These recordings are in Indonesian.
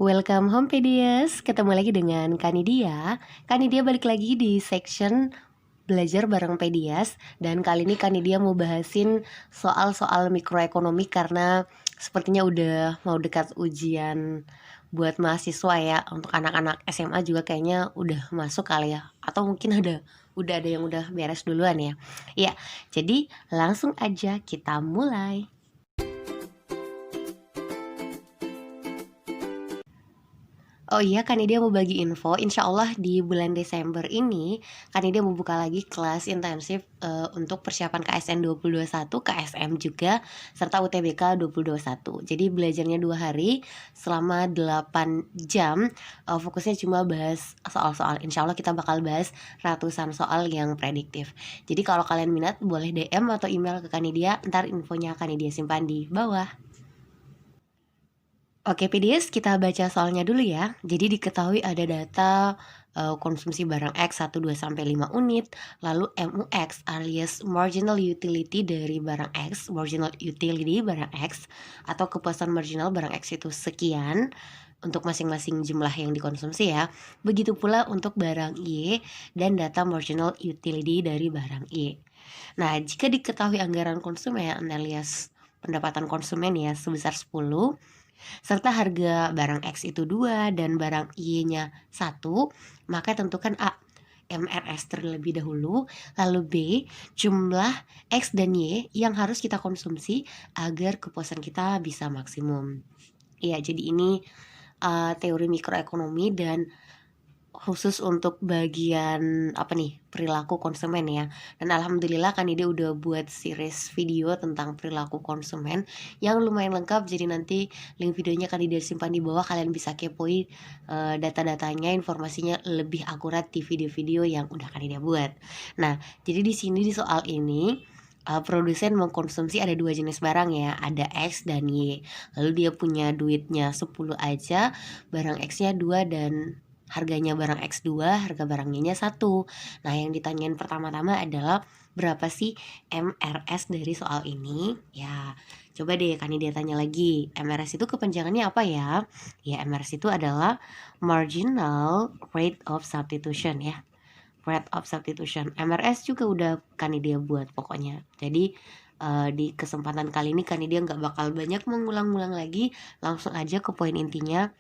Welcome home Pedias, ketemu lagi dengan Kanidia. Kanidia balik lagi di section belajar bareng Pedias. Dan kali ini Kanidia mau bahasin soal-soal mikroekonomi karena sepertinya udah mau dekat ujian buat mahasiswa ya. Untuk anak-anak SMA juga kayaknya udah masuk kali ya. Atau mungkin udah ada yang udah beres duluan ya. Ya, jadi langsung aja kita mulai. Oh iya, Kanidia mau bagi info, insya Allah di bulan Desember ini Kanidia mau buka lagi kelas intensif untuk persiapan KSN 2021, KSM juga, serta UTBK 2021. Jadi belajarnya 2 hari selama 8 jam, fokusnya cuma bahas soal-soal. Insya Allah kita bakal bahas ratusan soal yang prediktif. Jadi kalau kalian minat boleh DM atau email ke Kanidia, ntar infonya Kanidia simpan di bawah. Oke, PDS kita baca soalnya dulu ya. Jadi diketahui ada data konsumsi barang X 1, 2, sampai 5 unit. Lalu MUX alias marginal utility dari barang X, marginal utility barang X, atau kepuasan marginal barang X itu sekian untuk masing-masing jumlah yang dikonsumsi ya. Begitu pula untuk barang Y dan data marginal utility dari barang Y. Nah, jika diketahui anggaran konsumen alias pendapatan konsumen ya sebesar 10, serta harga barang X itu 2 dan barang Y-nya 1, maka tentukan A, MRS terlebih dahulu, lalu B, jumlah X dan Y yang harus kita konsumsi agar kepuasan kita bisa maksimum. Ya, jadi ini teori mikroekonomi dan khusus untuk bagian perilaku konsumen ya. Dan alhamdulillah kan ide udah buat series video tentang perilaku konsumen yang lumayan lengkap. Jadi nanti link videonya kan ide simpan di bawah, kalian bisa kepoin data-datanya, informasinya lebih akurat di video-video yang udah kan ide buat. Nah, jadi di sini di soal ini produsen mengkonsumsi ada 2 jenis barang ya, ada X dan Y. Lalu dia punya duitnya 10 aja, barang X-nya 2 dan harganya barang X2, harga barang Y-nya 1. Nah, yang ditanyain pertama-tama adalah berapa sih MRS dari soal ini? Ya, coba deh kan dia tanya lagi. MRS itu kepanjangannya apa ya? Ya, MRS itu adalah marginal rate of substitution ya. Rate of substitution. MRS juga udah kan dia buat pokoknya. Jadi di kesempatan kali ini kan dia nggak bakal banyak mengulang-ulang lagi, langsung aja ke poin intinya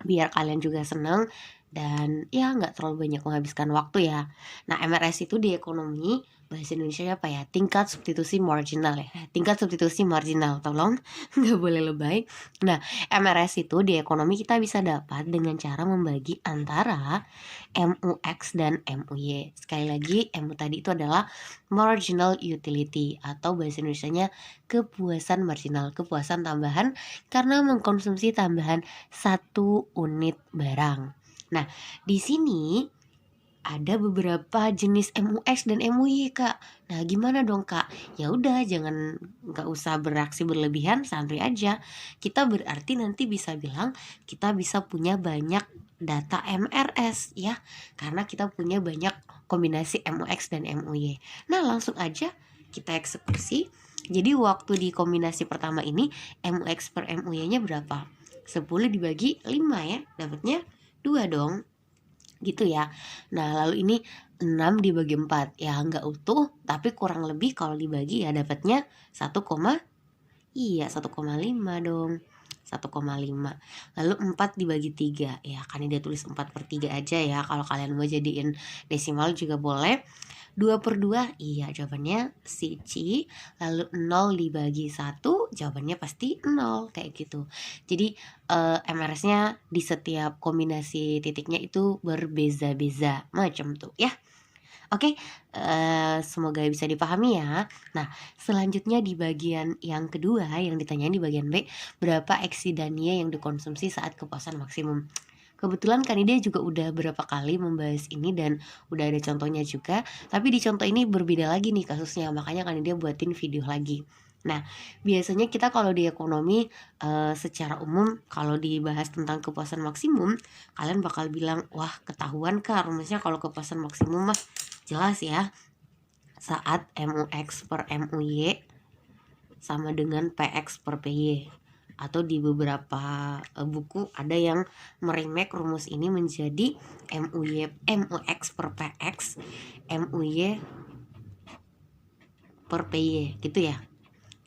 biar kalian juga seneng dan ya nggak terlalu banyak menghabiskan waktu ya. Nah, MRS itu di ekonomi bahasa Indonesia apa ya? Tingkat substitusi marginal ya. Tingkat substitusi marginal, tolong nggak boleh lebay. Nah, MRS itu di ekonomi kita bisa dapat dengan cara membagi antara MUX dan MUY. Sekali lagi, MU tadi itu adalah marginal utility atau bahasa Indonesianya kepuasan marginal, kepuasan tambahan karena mengkonsumsi tambahan 1 unit barang. Nah, di sini ada beberapa jenis MUX dan MUY, Kak. Nah, gimana dong, Kak? Ya udah, nggak usah bereaksi berlebihan, santai aja. Kita berarti nanti bisa bilang kita bisa punya banyak data MRS ya, karena kita punya banyak kombinasi MUX dan MUY. Nah, langsung aja kita eksekusi. Jadi waktu di kombinasi pertama ini MUX per MUY-nya berapa? 10 dibagi 5 ya, dapatnya 2 dong. Gitu ya. Nah, lalu ini 6 dibagi 4 ya nggak utuh, tapi kurang lebih kalau dibagi ya dapatnya 1,5 dong. 1,5. Lalu 4 dibagi 3 ya, kan dia tulis 4/3 aja ya. Kalau kalian mau jadiin desimal juga boleh. 2/2, iya jawabannya si C. Lalu 0 dibagi 1, jawabannya pasti 0 kayak gitu. Jadi MRS-nya di setiap kombinasi titiknya itu berbeza-beza macam tuh ya. Oke, semoga bisa dipahami ya. Nah, selanjutnya di bagian yang kedua yang ditanyain di bagian B, berapa eksidannya yang dikonsumsi saat kepuasan maksimum. Kebetulan Kanidia juga udah berapa kali membahas ini dan udah ada contohnya juga. Tapi di contoh ini berbeda lagi nih kasusnya, makanya Kanidia buatin video lagi. Nah, biasanya kita kalau di ekonomi secara umum kalau dibahas tentang kepuasan maksimum, kalian bakal bilang, wah ketahuan Kak rumusnya kalau kepuasan maksimum mah jelas ya. Saat MUX per MUY sama dengan PX per PY atau di beberapa buku ada yang meremake rumus ini menjadi MUX per PX, MUY per PY gitu ya.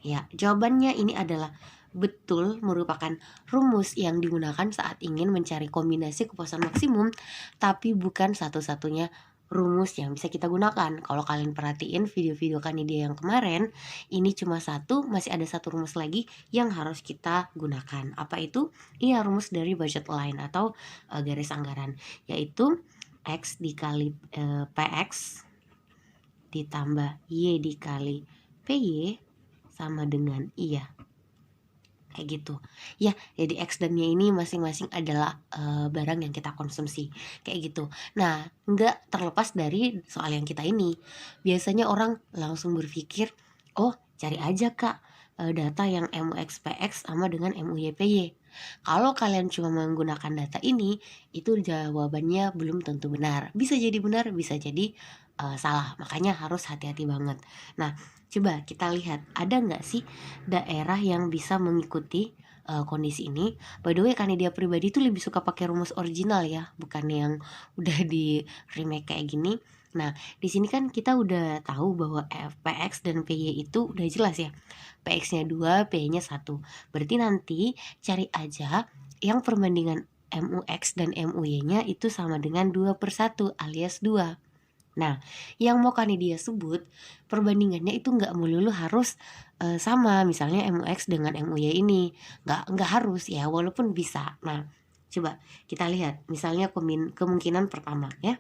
Ya, jawabannya ini adalah betul merupakan rumus yang digunakan saat ingin mencari kombinasi kepuasan maksimum, tapi bukan satu-satunya rumus yang bisa kita gunakan. Kalau kalian perhatiin video-video Kanidia yang kemarin, ini cuma satu, masih ada satu rumus lagi yang harus kita gunakan. Apa itu? Iya, rumus dari budget line atau garis anggaran, yaitu X dikali PX ditambah Y dikali PY sama dengan iya, kayak gitu ya. Jadi X dan Y ini masing-masing adalah barang yang kita konsumsi, kayak gitu. Nah, nggak terlepas dari soal yang kita ini, biasanya orang langsung berpikir, oh cari aja kak data yang MUX PX sama dengan MUY PY. Kalau kalian cuma menggunakan data ini, itu jawabannya belum tentu benar, bisa jadi benar, bisa jadi salah, makanya harus hati-hati banget. Nah, coba kita lihat ada nggak sih daerah yang bisa mengikuti kondisi ini. By the way, Kanidia pribadi tuh lebih suka pakai rumus original ya, bukan yang udah di remake kayak gini. Nah, di sini kan kita udah tahu bahwa PX dan PY itu udah jelas ya. PX-nya 2, PY-nya 1. Berarti nanti cari aja yang perbandingan MUX dan MUY-nya itu sama dengan 2/1 alias 2. Nah, yang mau Kanidia sebut, perbandingannya itu nggak melulu harus sama, misalnya MUX dengan MUY ini, nggak harus ya, walaupun bisa. Nah, coba kita lihat, misalnya kemungkinan pertama ya.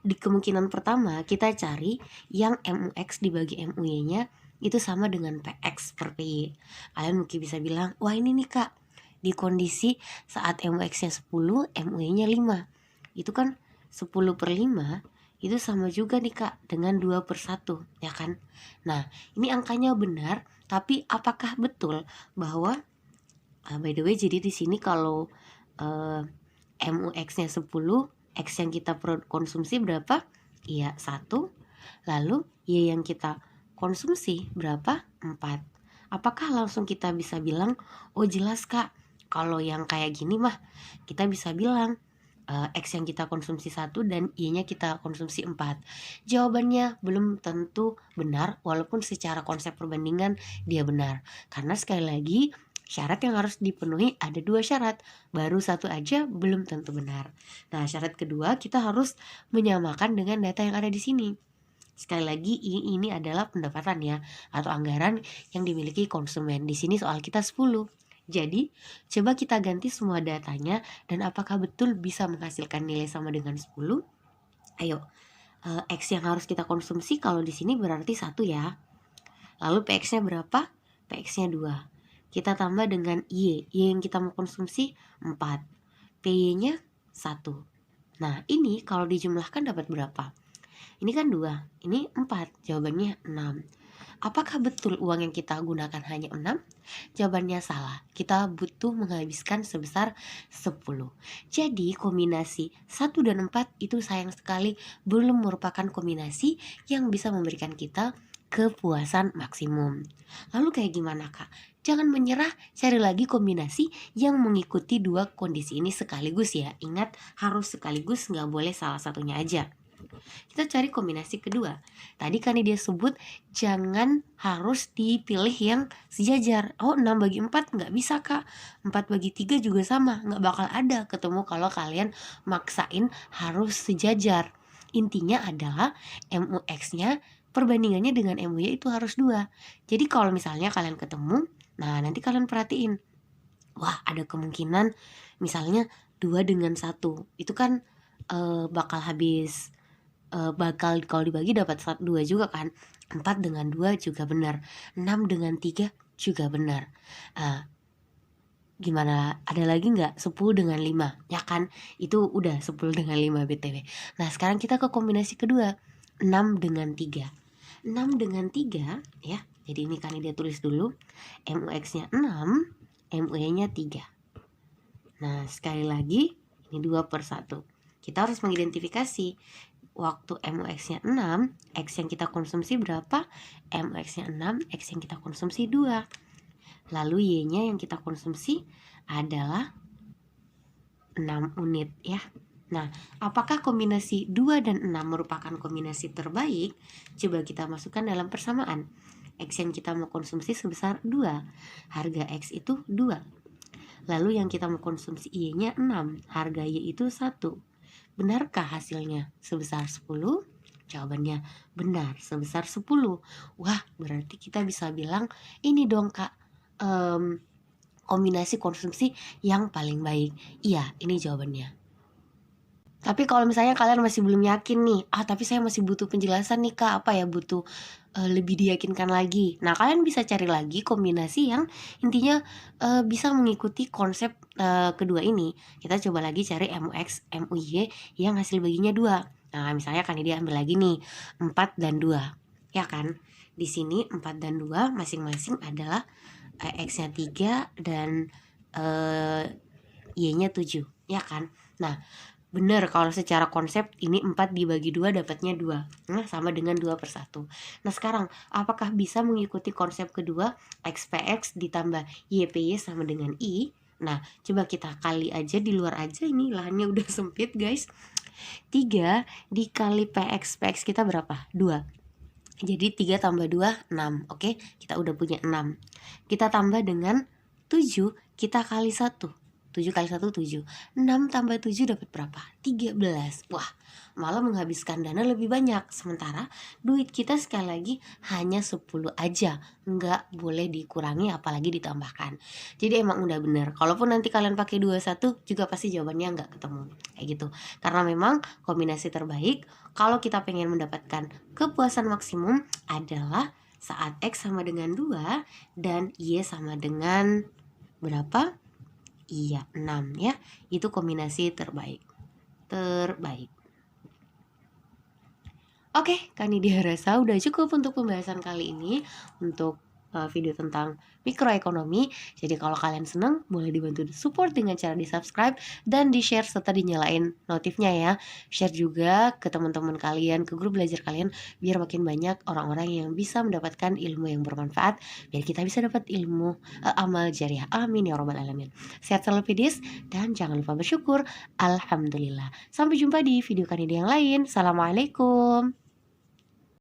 Di kemungkinan pertama kita cari yang MUX dibagi MUY-nya itu sama dengan PX per PY. Kalian mungkin bisa bilang, wah ini nih kak, di kondisi saat MUX-nya 10, MUY-nya 5, itu kan 10/5 itu sama juga nih kak dengan 2/1 ya kan. Nah, ini angkanya benar, tapi apakah betul bahwa by the way, jadi di sini kalau MUX-nya 10, X yang kita konsumsi berapa? Iya 1. Lalu Y yang kita konsumsi berapa? 4. Apakah langsung kita bisa bilang, oh jelas kak, kalau yang kayak gini mah kita bisa bilang X yang kita konsumsi 1 dan Y-nya kita konsumsi 4. Jawabannya belum tentu benar, walaupun secara konsep perbandingan dia benar. Karena sekali lagi, syarat yang harus dipenuhi ada 2 syarat, baru satu aja belum tentu benar. Nah, syarat kedua kita harus menyamakan dengan data yang ada di sini. Sekali lagi, ini adalah pendapatan ya, atau anggaran yang dimiliki konsumen. Di sini soal kita 10. Jadi, coba kita ganti semua datanya dan apakah betul bisa menghasilkan nilai sama dengan 10? Ayo, X yang harus kita konsumsi kalau di sini berarti 1 ya. Lalu PX-nya berapa? PX-nya 2. Kita tambah dengan Y yang kita mau konsumsi 4. PY-nya 1. Nah, ini kalau dijumlahkan dapat berapa? Ini kan 2, ini 4, jawabannya 6. Apakah betul uang yang kita gunakan hanya 6? Jawabannya salah, kita butuh menghabiskan sebesar 10. Jadi kombinasi 1 dan 4 itu sayang sekali belum merupakan kombinasi yang bisa memberikan kita kepuasan maksimum. Lalu kayak gimana kak? Jangan menyerah, cari lagi kombinasi yang mengikuti dua kondisi ini sekaligus ya. Ingat, harus sekaligus, nggak boleh salah satunya aja. Kita cari kombinasi kedua. Tadi kan dia sebut jangan harus dipilih yang sejajar. Oh 6/4 nggak bisa kak, 4/3 juga sama, nggak bakal ada ketemu kalau kalian maksain harus sejajar. Intinya adalah MUX-nya perbandingannya dengan MUY itu harus 2. Jadi kalau misalnya kalian ketemu, nah nanti kalian perhatiin, wah ada kemungkinan misalnya 2 dengan 1, itu kan bakal habis, bakal kalau dibagi dapat 2 juga kan. 4 dengan 2 juga benar, 6 dengan 3 juga benar. Gimana, ada lagi nggak 10 dengan 5? Ya kan, itu udah 10 dengan 5 BTW. Nah sekarang kita ke kombinasi kedua, 6 dengan 3. 6 dengan 3 ya, jadi ini kan dia tulis dulu, MUX-nya 6, MUY-nya 3. Nah sekali lagi, ini 2/1. Kita harus mengidentifikasi waktu MUX-nya 6, X yang kita konsumsi berapa? MUX-nya 6, X yang kita konsumsi 2. Lalu Y-nya yang kita konsumsi adalah 6 unit ya. Nah, apakah kombinasi 2 dan 6 merupakan kombinasi terbaik? Coba kita masukkan dalam persamaan. X yang kita mau konsumsi sebesar 2. Harga X itu 2. Lalu yang kita mau konsumsi Y-nya 6. Harga Y itu 1. Benarkah hasilnya sebesar 10? Jawabannya benar, sebesar 10. Wah, berarti kita bisa bilang ini dong Kak, kombinasi konsumsi yang paling baik. Iya, ini jawabannya. Tapi kalau misalnya kalian masih belum yakin nih, tapi saya masih butuh penjelasan nih Kak, apa ya, butuh lebih diyakinkan lagi. Nah, kalian bisa cari lagi kombinasi yang intinya bisa mengikuti konsep kedua ini. Kita coba lagi cari MUX, MUY yang hasil baginya 2. Nah, misalnya kan dia ambil lagi nih 4 dan 2. Ya kan? Di sini 4 dan 2 masing-masing adalah X-nya 3 dan Y-nya 7, ya kan? Nah, bener kalau secara konsep ini 4 dibagi 2 dapatnya 2. Nah, sama dengan 2/1. Nah, sekarang apakah bisa mengikuti konsep kedua, XPX ditambah YPY sama dengan I? Nah, coba kita kali aja di luar aja, ini lahannya udah sempit guys. 3 dikali PX, PX kita berapa? 2. Jadi 3 tambah 2, 6. Oke, kita udah punya 6. Kita tambah dengan 7, kita kali 1. 7 kali 1, 7. 6 tambah 7 dapat berapa? 13. Wah, malah menghabiskan dana lebih banyak. Sementara duit kita sekali lagi hanya 10 aja. Nggak boleh dikurangi apalagi ditambahkan. Jadi emang udah bener. Kalaupun nanti kalian pakai 21 juga pasti jawabannya nggak ketemu. Kayak gitu. Karena memang kombinasi terbaik kalau kita pengen mendapatkan kepuasan maksimum adalah saat X sama dengan 2 dan Y sama dengan berapa? Iya, 6 ya. Itu kombinasi terbaik. Oke, Kak Nidia rasa udah cukup untuk pembahasan kali ini untuk video tentang mikroekonomi. Jadi kalau kalian seneng, boleh dibantu support dengan cara di-subscribe dan di-share serta dinyalain notifnya ya. Share juga ke teman-teman kalian, ke grup belajar kalian, biar makin banyak orang-orang yang bisa mendapatkan ilmu yang bermanfaat, biar kita bisa dapat ilmu amal jariah. Amin ya robbal alamin. Sehat selalu Pidis, dan jangan lupa bersyukur. Alhamdulillah. Sampai jumpa di video Kak Nidia yang lain. Assalamualaikum.